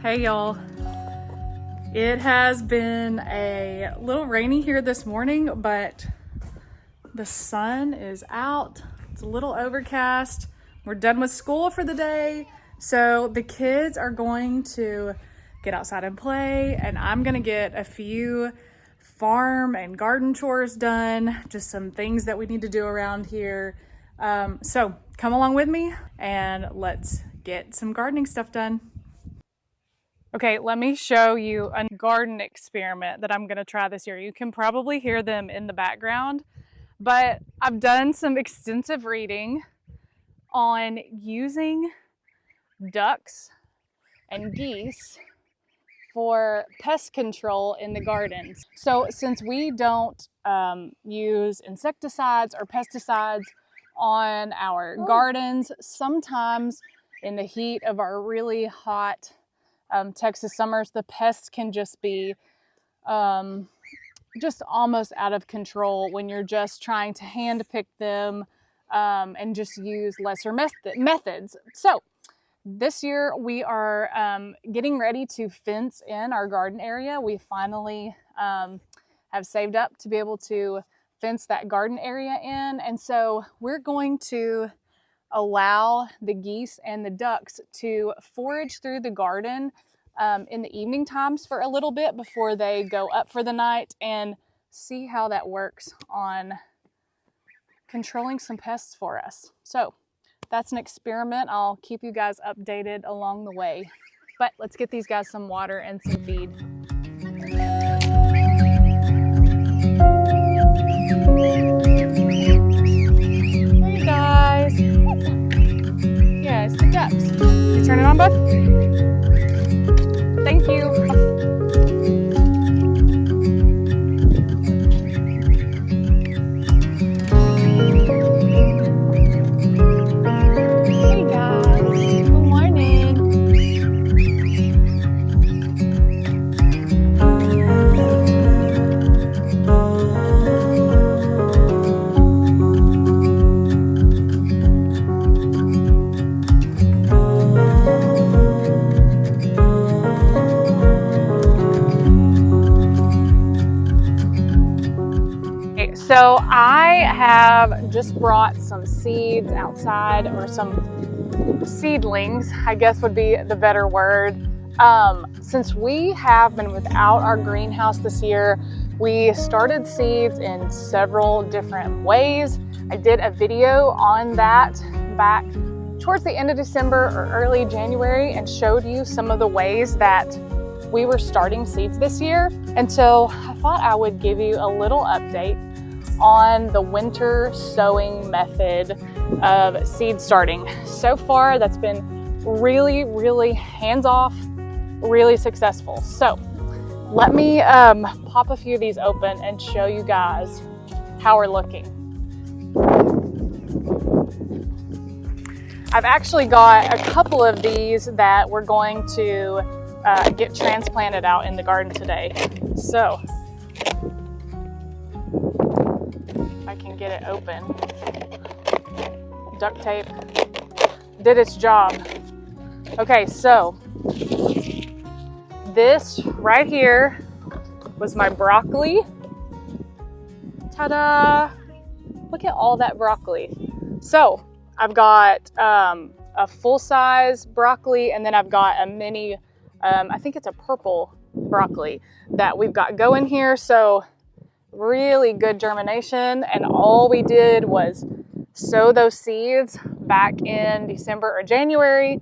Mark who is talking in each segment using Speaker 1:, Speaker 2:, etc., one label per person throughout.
Speaker 1: Hey y'all. It has been a little rainy here this morning, but the sun is out. It's a little overcast. We're done with school for the day. So the kids are going to get outside and play, and I'm gonna get a few farm and garden chores done, just some things that we need to do around here. So come along with me and let's get some gardening stuff done. Okay, let me show you a garden experiment that I'm gonna try this year. You can probably hear them in the background, but I've done some extensive reading on using ducks and geese for pest control in the gardens. So since we don't use insecticides or pesticides on our gardens, sometimes in the heat of our really hot Texas summers, the pests can just be just almost out of control when you're just trying to hand pick them and just use lesser methods. So this year we are getting ready to fence in our garden area. We finally have saved up to be able to fence that garden area in. And so we're going to allow the geese and the ducks to forage through the garden in the evening times for a little bit before they go up for the night, and see how that works on controlling some pests for us. So that's an experiment. I'll keep you guys updated along the way. But let's get these guys some water and some feed. Hey guys. Yeah, it's the ducks. You turn it on, bud? Thank you. So I have just brought some seeds outside, or some seedlings, I guess would be the better word. Since we have been without our greenhouse this year, we started seeds in several different ways. I did a video on that back towards the end of December or early January and showed you some of the ways that we were starting seeds this year. And so I thought I would give you a little update on the winter sowing method of seed starting. So far, that's been really hands-off, really successful. So let me pop a few of these open and show you guys how we're looking. I've actually got a couple of these that we're going to get transplanted out in the garden today. So I can get it open. Duct tape did its job. Okay, so this right here was my broccoli. Ta-da! Look at all that broccoli. So I've got a full-size broccoli, and then I've got a mini, I think it's a purple broccoli that we've got going here. So really good germination, and all we did was sow those seeds back in December or January,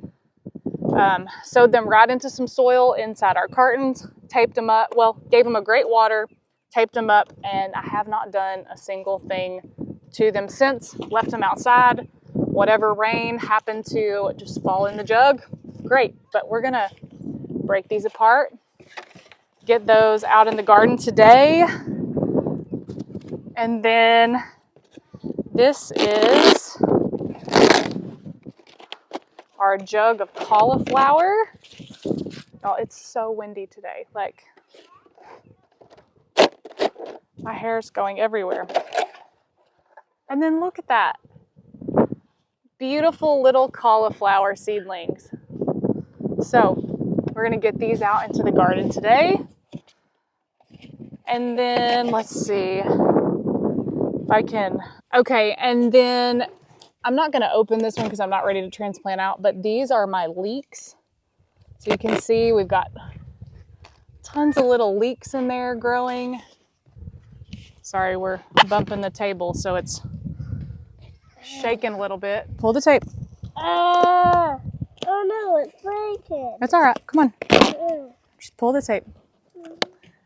Speaker 1: sowed them right into some soil inside our cartons, taped them up, well, gave them a great water, taped them up, and I have not done a single thing to them since. Left them outside. Whatever rain happened to just fall in the jug, great. But we're gonna break these apart, get those out in the garden today. And then this is our jug of cauliflower. Oh, it's so windy today. Like, my hair's going everywhere. And then look at that. Beautiful little cauliflower seedlings. So We're gonna get these out into the garden today. And then let's see if I can. Okay, and then I'm not gonna open this one because I'm not ready to transplant out, but these are my leeks. So you can see we've got tons of little leeks in there growing. Sorry, we're bumping the table, so it's shaking a little bit. Pull the tape.
Speaker 2: Oh no, it's breaking.
Speaker 1: That's all right. Come on. Just pull the tape.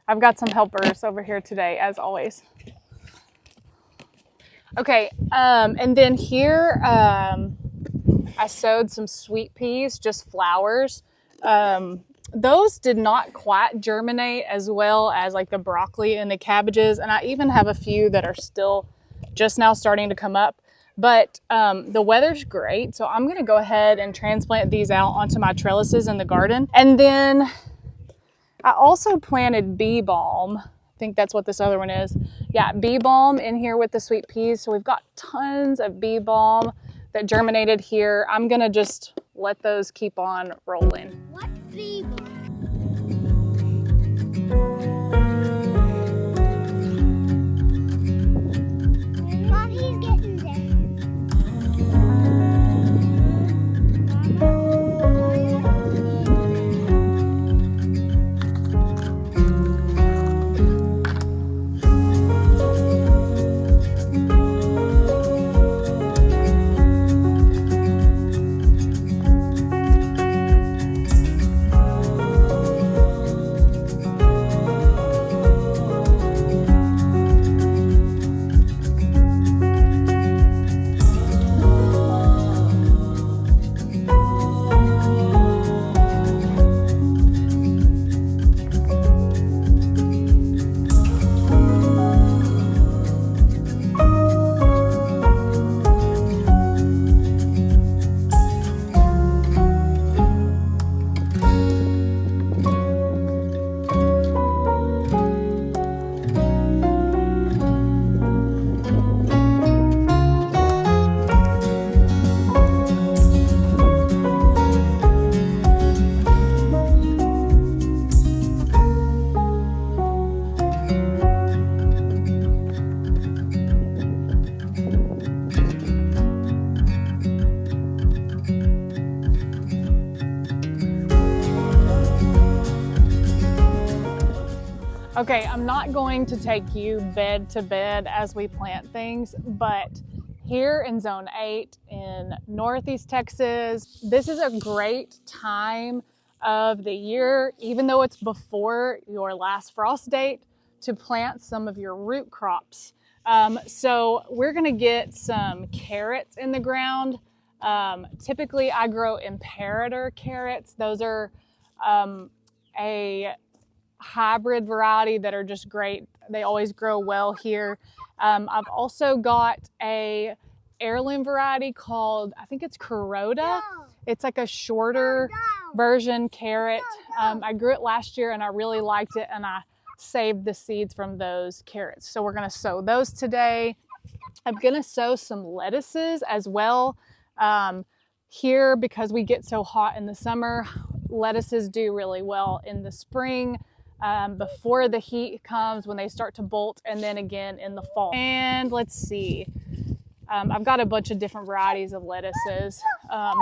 Speaker 1: I've got some helpers over here today, as always. Okay, and then here I sowed some sweet peas, just flowers. Those did not quite germinate as well as like the broccoli and the cabbages, and I even have a few that are still just now starting to come up. But the weather's great, so I'm gonna go ahead and transplant these out onto my trellises in the garden. And then I also planted bee balm. I think that's what this other one is. Yeah, bee balm in here with the sweet peas. So we've got tons of bee balm that germinated here. I'm gonna just let those keep on rolling.
Speaker 2: What's bee balm? Mom, he's getting there.
Speaker 1: Okay, I'm not going to take you bed to bed as we plant things, but here in Zone 8 in Northeast Texas, this is a great time of the year, even though it's before your last frost date, to plant some of your root crops. So we're gonna get some carrots in the ground. Typically I grow imperator carrots. Those are a hybrid variety that are just great. They always grow well here. I've also got a heirloom variety called, I think it's Kuroda. It's like a shorter version carrot. I grew it last year and I really liked it, and I saved the seeds from those carrots. So we're gonna sow those today. I'm gonna sow some lettuces as well. Here, because we get so hot in the summer, lettuces do really well in the spring. Before the heat comes, when they start to bolt, and then again in the fall. And let's see, I've got a bunch of different varieties of lettuces,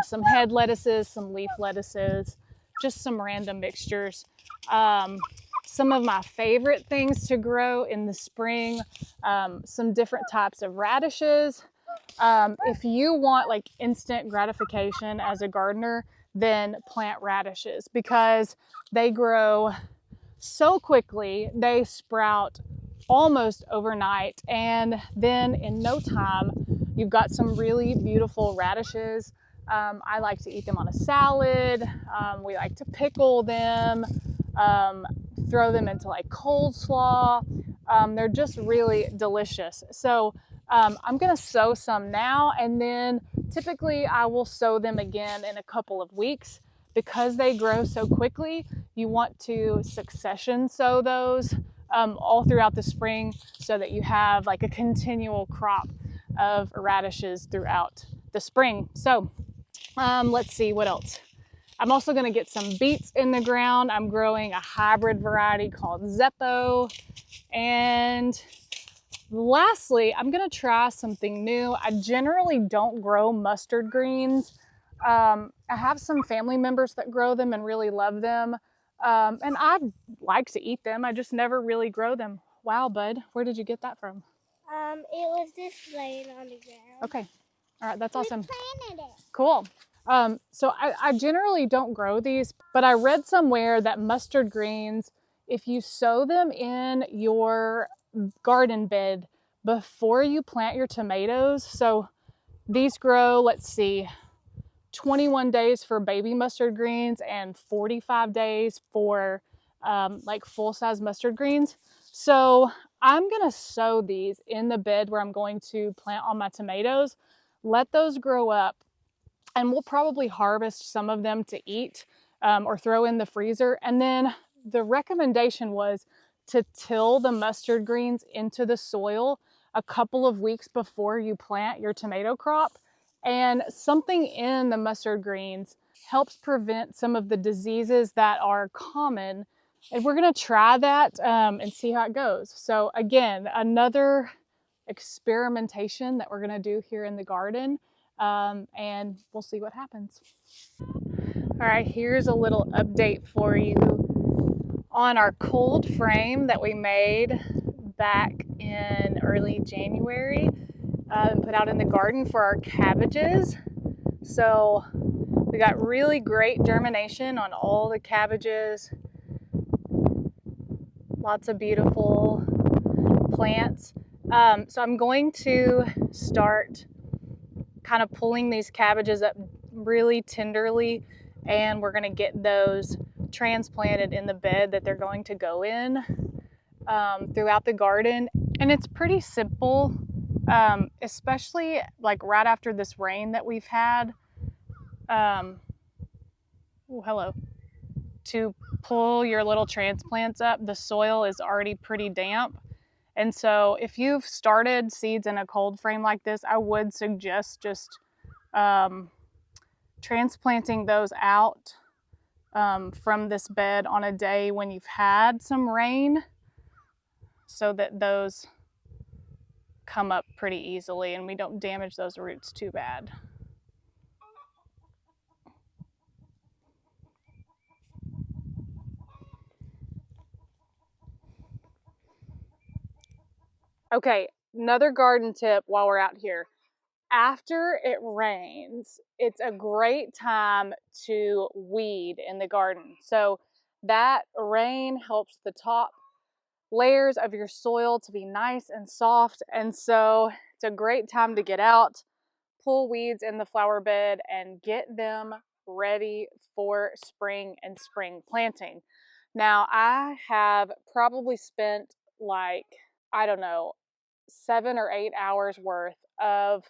Speaker 1: some head lettuces, some leaf lettuces, just some random mixtures. Some of my favorite things to grow in the spring, some different types of radishes. If you want like instant gratification as a gardener, then plant radishes because they grow so quickly. They sprout almost overnight, and then in no time you've got some really beautiful radishes. I like to eat them on a salad. We like to pickle them, throw them into like coleslaw. They're just really delicious. So I'm gonna sow some now, and then typically I will sow them again in a couple of weeks. Because they grow so quickly, you want to succession sow those all throughout the spring so that you have like a continual crop of radishes throughout the spring. So let's see what else. I'm also going to get some beets in the ground. I'm growing a hybrid variety called Zeppo. And lastly, I'm going to try something new. I generally don't grow mustard greens. I have some family members that grow them and really love them. And I like to eat them. I just never really grow them. Wow, bud, where did you get that from?
Speaker 2: It was just laying on the ground.
Speaker 1: Okay. All right, that's awesome.
Speaker 2: We planted it.
Speaker 1: Cool. So I generally don't grow these, but I read somewhere that mustard greens, if you sow them in your garden bed before you plant your tomatoes, so these grow, let's see, 21 days for baby mustard greens and 45 days for like full-size mustard greens. So I'm gonna sow these in the bed where I'm going to plant all my tomatoes, let those grow up, and we'll probably harvest some of them to eat or throw in the freezer. And then the recommendation was to till the mustard greens into the soil a couple of weeks before you plant your tomato crop. And something in the mustard greens helps prevent some of the diseases that are common. And we're going to try that and see how it goes. So again, another experimentation that we're going to do here in the garden. And we'll see what happens. All right, here's a little update for you on our cold frame that we made back in early January and put out in the garden for our cabbages. So we got really great germination on all the cabbages, lots of beautiful plants. So I'm going to start kind of pulling these cabbages up really tenderly, and we're going to get those transplanted in the bed that they're going to go in throughout the garden. And it's pretty simple, especially like right after this rain that we've had. Oh, hello. To pull your little transplants up, the soil is already pretty damp. And so if you've started seeds in a cold frame like this, I would suggest just transplanting those out from this bed on a day when you've had some rain so that those come up pretty easily and we don't damage those roots too bad. Okay, another garden tip while we're out here. After it rains, it's a great time to weed in the garden. So that rain helps the top layers of your soil to be nice and soft. And so it's a great time to get out, pull weeds in the flower bed, and get them ready for spring and spring planting. Now, I have probably spent like, I don't know, 7 or 8 hours worth of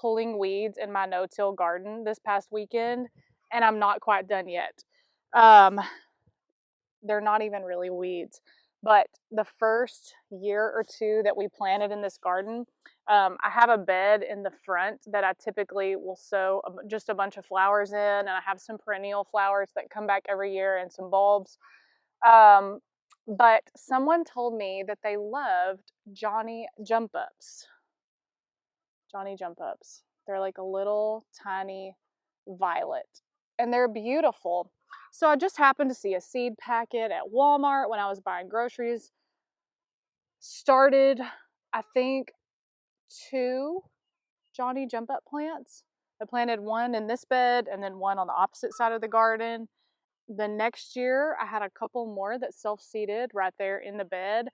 Speaker 1: pulling weeds in my no-till garden this past weekend, and I'm not quite done yet. They're not even really weeds. But the first year or two that we planted in this garden, I have a bed in the front that I typically will sow just a bunch of flowers in, and I have some perennial flowers that come back every year and some bulbs. But someone told me that they loved Johnny jump ups. Johnny jump ups. They're like a little tiny violet, and they're beautiful. So I just happened to see a seed packet at Walmart when I was buying groceries. Started, I think, 2 Johnny jump up plants. I planted one in this bed and then one on the opposite side of the garden. The next year, I had a couple more that self-seeded right there in the bed.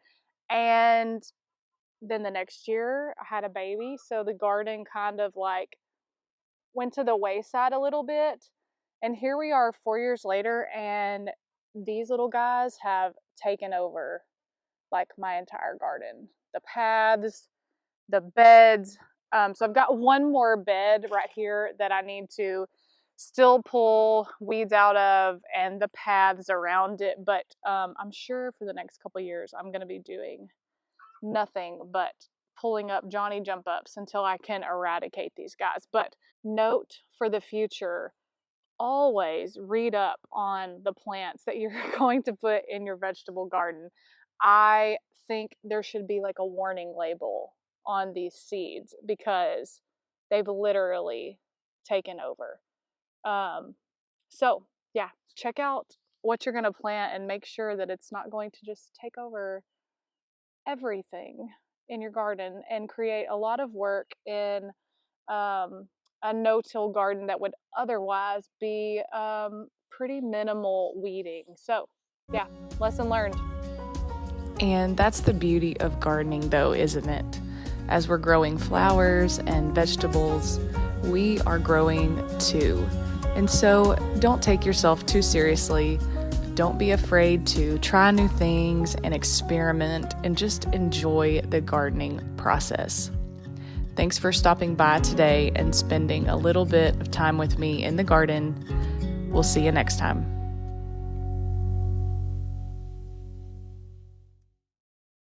Speaker 1: And then the next year, I had a baby. So the garden kind of like went to the wayside a little bit. And here we are 4 years later, and these little guys have taken over like my entire garden. The paths, the beds. So I've got one more bed right here that I need to still pull weeds out of and the paths around it. But I'm sure for the next couple of years, I'm going to be doing nothing but pulling up Johnny jump ups until I can eradicate these guys. But note for the future, always read up on the plants that you're going to put in your vegetable garden. I think there should be like a warning label on these seeds because they've literally taken over. So yeah, check out what you're going to plant and make sure that it's not going to just take over everything in your garden and create a lot of work in a no-till garden that would otherwise be pretty minimal weeding. So yeah, lesson learned. And that's the beauty of gardening though, isn't it? As we're growing flowers and vegetables, we are growing too. And so don't take yourself too seriously. Don't be afraid to try new things and experiment and just enjoy the gardening process. Thanks for stopping by today and spending a little bit of time with me in the garden. We'll see you next time.